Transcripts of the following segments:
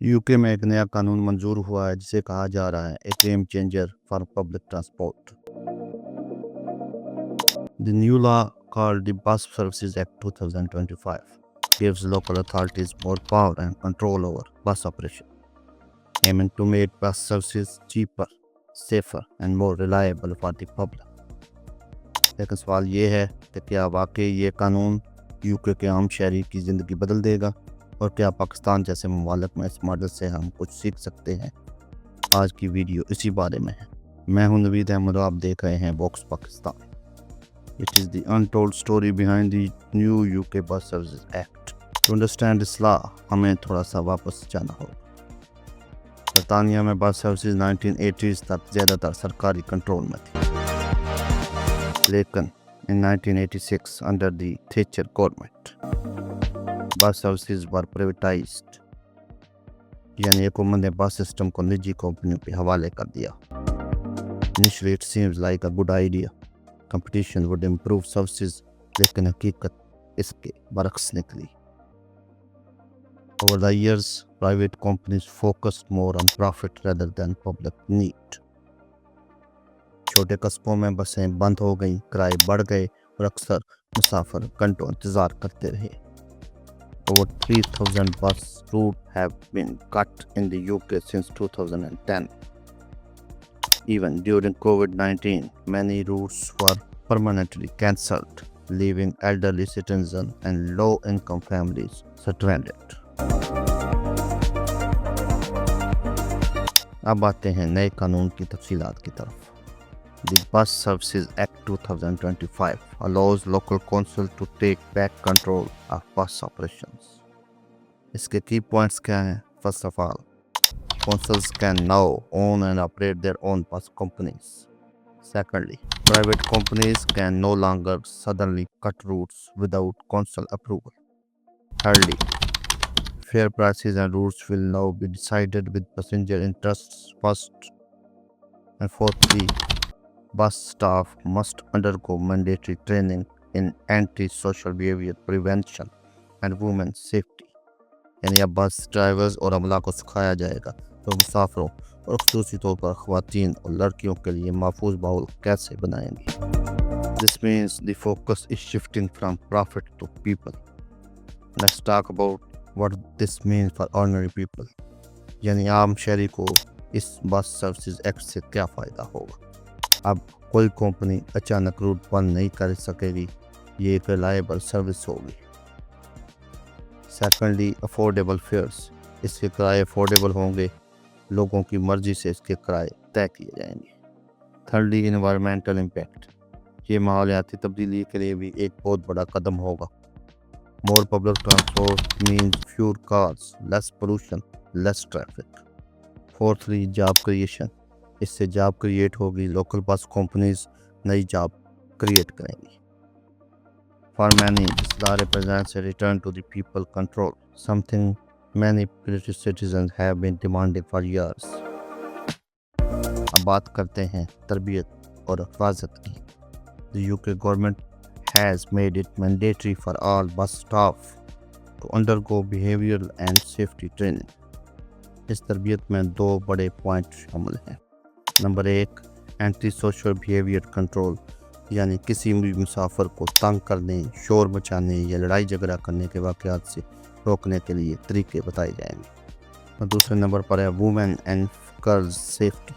UK में एक नया कानून मंजूर हुआ है जिसे कहा जा रहा है a game changer for public transport. The new law called the Bus Services Act 2025 gives local authorities more power and control over bus operation, aiming to make bus services cheaper, safer and more reliable for the public. लेकिन सवाल ये है कि क्या वाकई ये कानून UK के आम शहरी की ज़िंदगी बदल देगा और क्या पाकिस्तान जैसे ममालिक में इस मॉडल से हम कुछ सीख सकते हैं। आज की वीडियो इसी बारे में है। मैं हूं नवीद अहमद, आप देख रहे हैं box Pakistan. It is the untold story behind the new UK bus services act. To understand this law हमें थोड़ा सा वापस जाना होगा। बरतानिया में बस सर्विसेज 1980s तक ज़्यादातर सरकारी कंट्रोल में थी, लेकिन in 1986 under the Thatcher government bus services were privatised, यानी हुकूमत ने बस सिस्टम को निजी कंपनियों के हवाले कर दिया। Initially it seems like a good idea, competition would improve services, लेकिन हकीकत इसके बरक्स निकली। Over the years, private companies focused more on profit rather than public need. छोटे कस्बों में बसें बंद हो गईं, किराए बढ़ गए और अक्सर मुसाफिर घंटों इंतज़ार करते रहे। Over 3,000 bus routes have been cut in the UK since 2010. Even during COVID-19, many routes were permanently cancelled, leaving elderly citizens and low-income families stranded. अब आते हैं नए कानून की तफसीलात की तरफ। The Bus Services Act 2025 allows local council to take back control of bus operations. इसके key points क्या हैं? First of all, councils can now own and operate their own bus companies. Secondly, private companies can no longer suddenly cut routes without council approval. Thirdly, fare prices and routes will now be decided with passenger interests first. And fourthly, bus staff must undergo mandatory training in anti-social behavior prevention and women's safety. यानी अब bus drivers और अमला को सिखाया जाएगा तो मुसाफिरों और ख़ुसूसी तौर पर ख़वातीन और लड़कियों के लिए महफूज माहौल कैसे बनाएंगे। This means the focus is shifting from profit to people. Let's talk about what this means for ordinary people. यानी आम शहरी को इस बस सर्विसेज एक्ट से क्या फ़ायदा होगा। अब कोई कंपनी अचानक रूट बंद नहीं कर सकेगी, ये एक रिलायबल सर्विस होगी। सेकेंडली, अफोर्डेबल फेयर्स, इसके किराए अफोर्डेबल होंगे, लोगों की मर्जी से इसके किराए तय किए जाएंगे। थर्डली, इन्वायरमेंटल इम्पैक्ट, ये माहौलियाती तब्दीली के लिए भी एक बहुत बड़ा कदम होगा। मोर public transport means fewer cars, less pollution, less traffic. Fourthly, job creation, इससे जॉब क्रिएट होगी, लोकल बस कंपनीज नई जॉब क्रिएट करेंगी। For many this law represents a return to the people control, something many British citizens have been demanding for years. अब बात करते हैं तरबियत और हिफाजत की। The UK government has made it mandatory for all bus staff to undergo behavioral and safety training. इस तरबियत में दो बड़े पॉइंट शामिल हैं। नंबर एक, एंटी सोशल बिहेवियर कंट्रोल, यानी किसी भी मुसाफिर को तंग करने, शोर मचाने या लड़ाई झगड़ा करने के वाक़यात से रोकने के लिए तरीके बताए जाएंगे। और दूसरे नंबर पर है वुमेन एंड गर्ल्स सेफ्टी,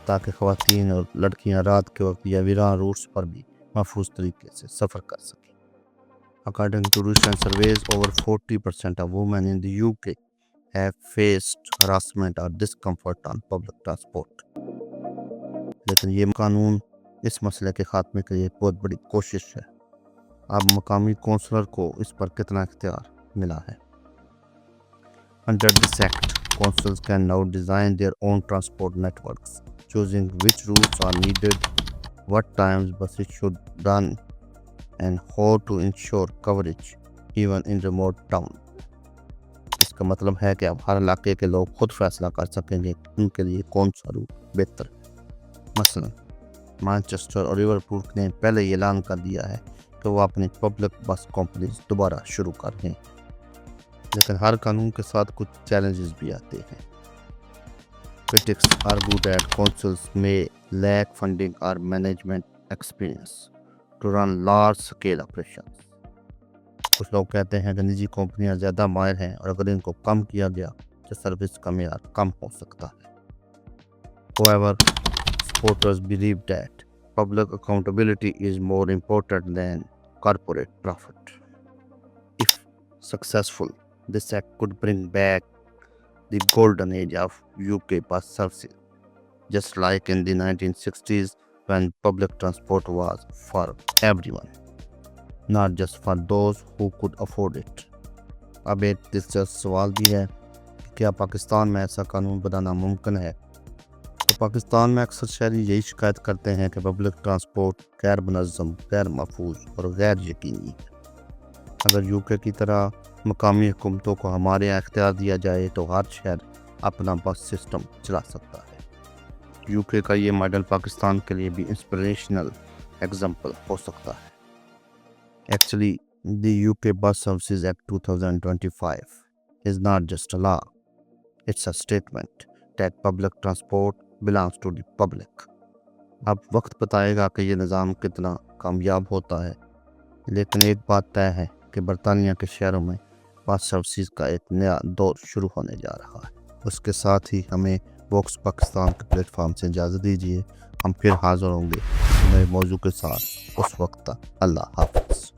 ताकि ख़वातीन और लड़कियां रात के वक्त या वीरान रूट्स पर भी महफूज तरीके से सफ़र कर सकें। According to recent surveys, over 40% of women in the UK have faced harassment or discomfort on public transport. लेकिन ये कानून इस मसले के खात्मे के लिए एक बहुत बड़ी कोशिश है। अब मकामी कौंसलर को इस पर कितना इख्तियार मिला है। Under this act, councils can now design their own transport networks, choosing which routes are needed, what times buses should run, and how to ensure coverage even in remote town. इसका मतलब है कि अब हर इलाके के लोग खुद फैसला कर सकेंगे उनके लिए कौन सा रूट बेहतर है। मसलन मैनचेस्टर और लिवरपूल ने पहले ही ऐलान कर दिया है कि वो अपनी पब्लिक बस कंपनीज दोबारा शुरू कर दें। लेकिन हर कानून के साथ कुछ चैलेंजेस भी आते हैं। Critics argue that councils may lack funding or management experience to run large-scale operations. कुछ लोग कहते हैं कि निजी कंपनियां ज़्यादा माहिर हैं और अगर इनको कम किया गया तो सर्विस का मेयार कम हो सकता है। However, supporters believe that public accountability is more important than corporate profit. If successful, this act could bring back the golden age of UK bus services, just like in the 1960s when public transport was for everyone, not just for those who could afford it. अब एक दिलचस्प सवाल भी है कि क्या पाकिस्तान में ऐसा कानून बनाना मुमकिन है। तो पाकिस्तान में अक्सर शहरी यही शिकायत करते हैं कि पब्लिक ट्रांसपोर्ट गैर मुनज़्ज़म, गैर महफूज और गैर यकीनी है। अगर यूके की तरह मकामी हुकूमतों को हमारे यहाँ इख्तियार दिया जाए तो हर शहर अपना बस सिस्टम चला सकता है। यूके का ये मॉडल पाकिस्तान के लिए भी इंस्पिरेशनल एग्जाम्पल हो सकता है। Actually, the UK Bus Services Act 2025 is not just a law, it's a statement that public transport belongs to the public. अब वक्त बताएगा कि ये निज़ाम कितना कामयाब होता है, लेकिन एक बात तय है कि बरतानिया के शहरों में बस सर्विसेज का एक नया दौर शुरू होने जा रहा है। उसके साथ ही हमें वॉक्स पाकिस्तान के प्लेटफॉर्म से इजाज़त दीजिए। हम फिर हाज़िर होंगे नए मौजू के साथ। उस वक्त तक अल्लाह हाफ़िज़।